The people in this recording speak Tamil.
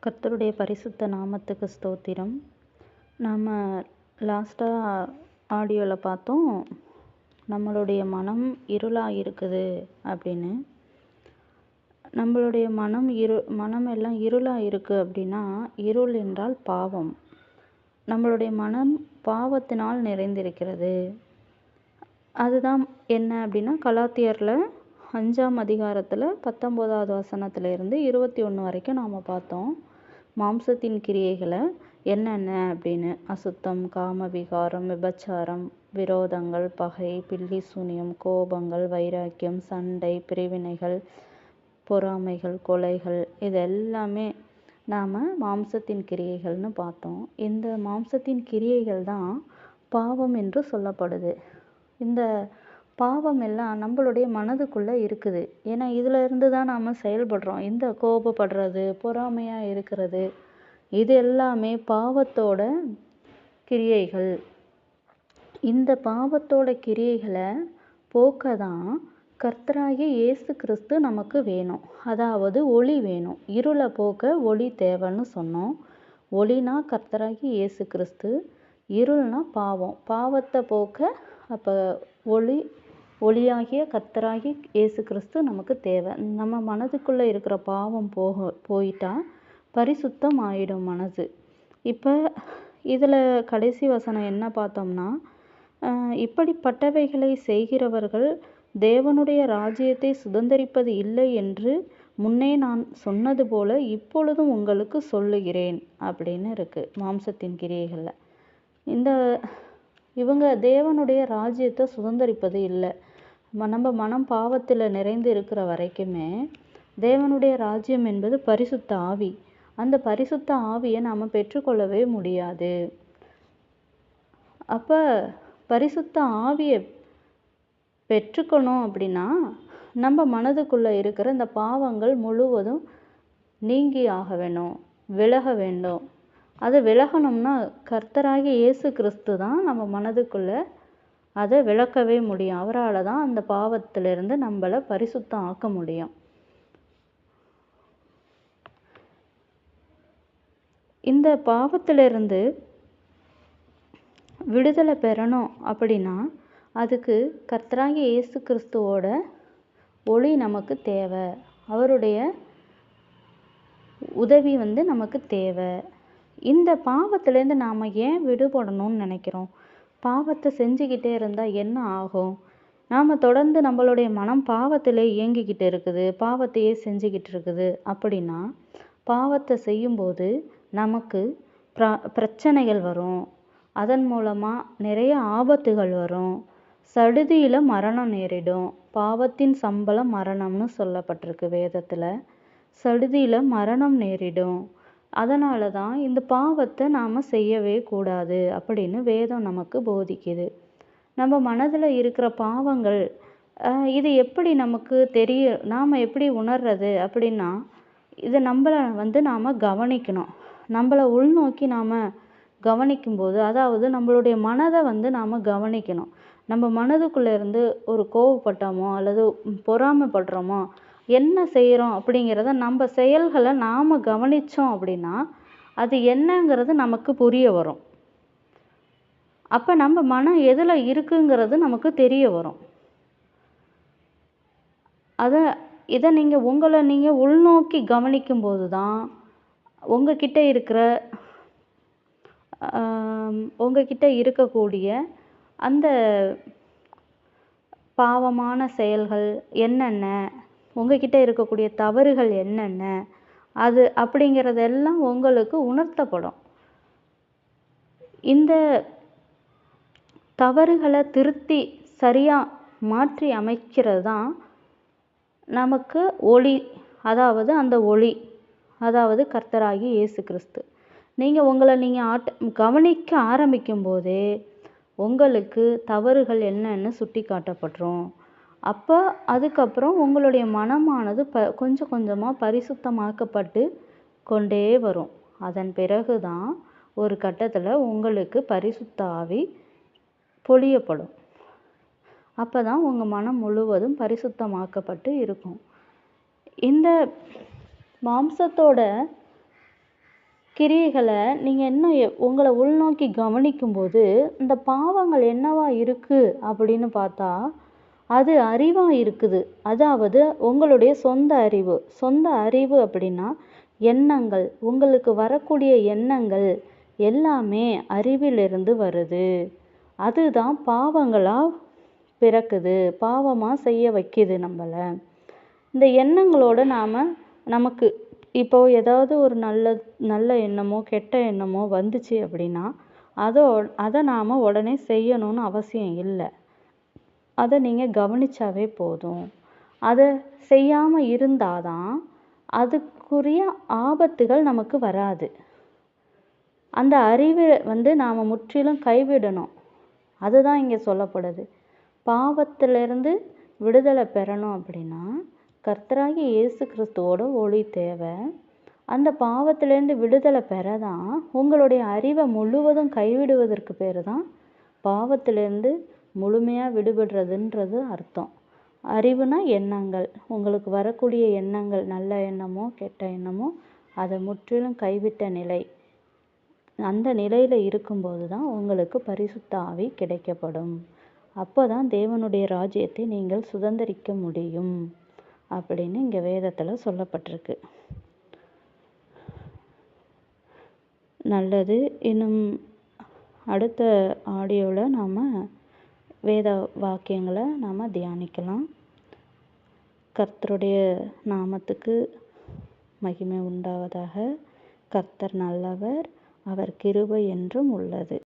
கர்த்தருடைய பரிசுத்த நாமத்துக்கு ஸ்தோத்திரம். நாம் லாஸ்ட்டாக ஆடியோவில் பார்த்தோம், நம்மளுடைய மனம் இருளாக இருக்குது அப்படின்னு. நம்மளுடைய மனம் எல்லாம் இருளாக இருக்குது அப்படின்னா, இருள் என்றால் பாவம். நம்மளுடைய மனம் பாவத்தினால் நிறைந்திருக்கிறது. அதுதான் என்ன அப்படின்னா, கலாத்தியரில் 5ஆம் அதிகாரத்தில் 19வது வசனத்திலிருந்து 21 வரைக்கும் நாம் பார்த்தோம். மாம்சத்தின் கிரியைகளை என்னென்ன அப்படின்னு: அசுத்தம், காம விகாரம், விபச்சாரம், விரோதங்கள், பகை, பில்லி சூனியம், கோபங்கள், வைராக்கியம், சண்டை, பிரிவினைகள், பொறாமைகள், கொலைகள், இது எல்லாமே நாம் மாம்சத்தின் கிரியைகள்னு பார்த்தோம். இந்த மாம்சத்தின் கிரியைகள் தான் பாவம் என்று சொல்லப்படுது. இந்த பாவம் எல்லாம் நம்மளுடைய மனதுக்குள்ளே இருக்குது. ஏன்னா இதில் இருந்து தான் நாம் செயல்படுறோம். இந்த கோபப்படுறது, பொறாமையாக இருக்கிறது, இது எல்லாமே பாவத்தோட கிரியைகள். இந்த பாவத்தோட கிரியைகளை போக்க தான் கர்த்தராகிய இயேசு கிறிஸ்து நமக்கு வேணும். அதாவது ஒளி வேணும். இருளை போக்க ஒளி தேவைன்னு சொன்னோம். ஒளினா கர்த்தராகிய இயேசு கிறிஸ்து, இருள்னா பாவம். பாவத்தை போக்க அப்போ ஒளியாகிய கர்த்தராகிய இயேசு கிறிஸ்து நமக்கு தேவை. நம்ம மனதுக்குள்ளே இருக்கிற பாவம் போயிட்டா பரிசுத்தம் ஆயிடும் மனது. இப்போ இதில் கடைசி வசனம் என்ன பார்த்தோம்னா, இப்படிப்பட்டவைகளை செய்கிறவர்கள் தேவனுடைய ராஜ்யத்தை சுதந்தரிப்பது இல்லை என்று முன்னே நான் சொன்னது போல இப்பொழுதும் உங்களுக்கு சொல்லுகிறேன் அப்படின்னு இருக்குது மாம்சத்தின் கிரியைகளில். இவங்க தேவனுடைய ராஜ்யத்தை சுதந்தரிப்பது இல்லை. நம்ம மனம் பாவத்தில் நிறைந்து இருக்கிற வரைக்குமே தேவனுடைய ராஜ்யம் என்பது பரிசுத்த ஆவி. அந்த பரிசுத்த ஆவியை நாம் பெற்றுக்கொள்ளவே முடியாது. அப்போ பரிசுத்த ஆவியை பெற்றுக்கணும் அப்படின்னா நம்ம மனதுக்குள்ளே இருக்கிற இந்த பாவங்கள் முழுவதும் நீங்கி ஆக வேணும், விலக வேண்டும். அதை விலகணும்னா கர்த்தராகிய இயேசு கிறிஸ்து தான் நம்ம மனதுக்குள்ளே அதை விளக்கவே முடியும். அவரால் தான் அந்த பாவத்திலிருந்து நம்மளை பரிசுத்தம் ஆக்க முடியும். இந்த பாவத்திலிருந்து விடுதலை பெறணும் அப்படின்னா அதுக்கு கர்த்தராகிய இயேசு கிறிஸ்துவோட ஒளி நமக்கு தேவை. அவருடைய உதவி நமக்கு தேவை. இந்த பாவத்திலேருந்து நாம் ஏன் விடுபடணும்னு நினைக்கிறோம்? பாவத்தை செஞ்சுக்கிட்டே இருந்தால் என்ன ஆகும்? நாம் தொடர்ந்து நம்மளுடைய மனம் பாவத்திலே இயங்கிக்கிட்டு இருக்குது, பாவத்தையே செஞ்சுக்கிட்டு இருக்குது அப்படின்னா பாவத்தை செய்யும்போது நமக்கு பிரச்சனைகள் வரும். அதன் மூலமாக நிறைய ஆபத்துகள் வரும். சடுதியில் மரணம் நேரிடும். பாவத்தின் சம்பளம் மரணம்னு சொல்லப்பட்டிருக்கு வேதத்தில். சடுதியில் மரணம் நேரிடும். அதனால தான் இந்த பாவத்தை நாம் செய்யவே கூடாது அப்படின்னு வேதம் நமக்கு போதிக்குது. நம்ம மனதில் இருக்கிற பாவங்கள் இது எப்படி நமக்கு தெரியும், நாம் எப்படி உணர்றது அப்படின்னா, இதை நம்மளை நாம் கவனிக்கணும். நம்மளை உள்நோக்கி நாம் கவனிக்கும்போது, அதாவது நம்மளுடைய மனதை நாம் கவனிக்கணும். நம்ம மனதுக்குள்ளே இருந்து ஒரு கோவப்பட்டோமோ அல்லது பொறாமைப்படுறோமோ என்ன செய்கிறோம் அப்படிங்கிறத நம்ம செயல்களை நாம் கவனித்தோம் அப்படின்னா அது என்னங்கிறது நமக்கு புரிய வரும். அப்போ நம்ம மனம் எதில் இருக்குங்கிறது நமக்கு தெரிய வரும். இதை உங்களை நீங்கள் உள்நோக்கி கவனிக்கும்போது தான் உங்ககிட்ட இருக்கக்கூடிய அந்த பாவமான செயல்கள் என்னென்ன, உங்ககிட்ட இருக்கக்கூடிய தவறுகள் என்னென்ன, அது அப்படிங்கிறதெல்லாம் உங்களுக்கு உணர்த்தப்படும். இந்த தவறுகளை திருத்தி சரியாக மாற்றி அமைக்கிறது தான் நமக்கு ஒளி. அதாவது அந்த ஒளி, அதாவது கர்த்தராகிய இயேசு கிறிஸ்து. உங்களை கவனிக்க ஆரம்பிக்கும் போதே உங்களுக்கு தவறுகள் என்னன்னு சுட்டி காட்டப்பட்டுரும். அப்போ அதுக்கப்புறம் உங்களுடைய மனமானது கொஞ்சம் கொஞ்சமாக பரிசுத்தமாக்கப்பட்டு கொண்டே வரும். அதன் பிறகு தான் ஒரு கட்டத்தில் உங்களுக்கு பரிசுத்த ஆவி பொழியப்படும். அப்போ தான் உங்கள் மனம் முழுவதும் பரிசுத்தமாக்கப்பட்டு இருக்கும். இந்த மாம்சத்தோட கிரியைகளை நீங்கள் இன்னும் உங்களை உள்நோக்கி கவனிக்கும்போது இந்த பாவங்கள் என்னவா இருக்குது அப்படின்னு பார்த்தா அது அறிவாக இருக்குது. அதாவது உங்களுடைய சொந்த அறிவு அப்படின்னா எண்ணங்கள், உங்களுக்கு வரக்கூடிய எண்ணங்கள் எல்லாமே அறிவிலிருந்து வருது. அதுதான் பாவங்களாக பிறக்குது, பாவமாக செய்ய வைக்குது நம்மளை. இந்த எண்ணங்களோட நமக்கு இப்போ ஏதாவது ஒரு நல்ல எண்ணமோ கெட்ட எண்ணமோ வந்துச்சு அப்படின்னா அதை நாம் உடனே செய்யணும்னு அவசியம் இல்லை. அதை நீங்கள் கவனிச்சாவே போதும். அதை செய்யாமல் இருந்தாதான் அதுக்குரிய ஆபத்துகள் நமக்கு வராது. அந்த அறிவை நாம் முற்றிலும் கைவிடணும். அதுதான் இங்கே சொல்லப்படுது. பாவத்திலிருந்து விடுதலை பெறணும் அப்படின்னா கர்த்தராகிய இயேசு கிறிஸ்துவோட ஒளி தேவை. அந்த பாவத்திலேருந்து விடுதலை பெறதான் உங்களுடைய அறிவை முழுவதும் கைவிடுவதற்கு பேர் தான் பாவத்திலேருந்து முழுமையாக விடுபடுறதுன்றது அர்த்தம். அறிவுனா எண்ணங்கள், உங்களுக்கு வரக்கூடிய எண்ணங்கள் நல்ல எண்ணமோ கெட்ட எண்ணமோ அதை முற்றிலும் கைவிட்ட நிலை. அந்த நிலையில் இருக்கும்போது தான் உங்களுக்கு பரிசுத்த ஆவி கிடைக்கப்படும். அப்போ தான் தேவனுடைய ராஜ்யத்தை நீங்கள் சுதந்திரிக்க முடியும் அப்படின்னு இங்கே வேதத்தில் சொல்லப்பட்டிருக்கு. நல்லது. இன்னும் அடுத்த ஆடியோவில் நாம் வேத வாக்கியங்களை நாம் தியானிக்கலாம். கர்த்தருடைய நாமத்துக்கு மகிமை உண்டாவதாக. கர்த்தர் நல்லவர், அவர் கிருபை என்றும் உள்ளது.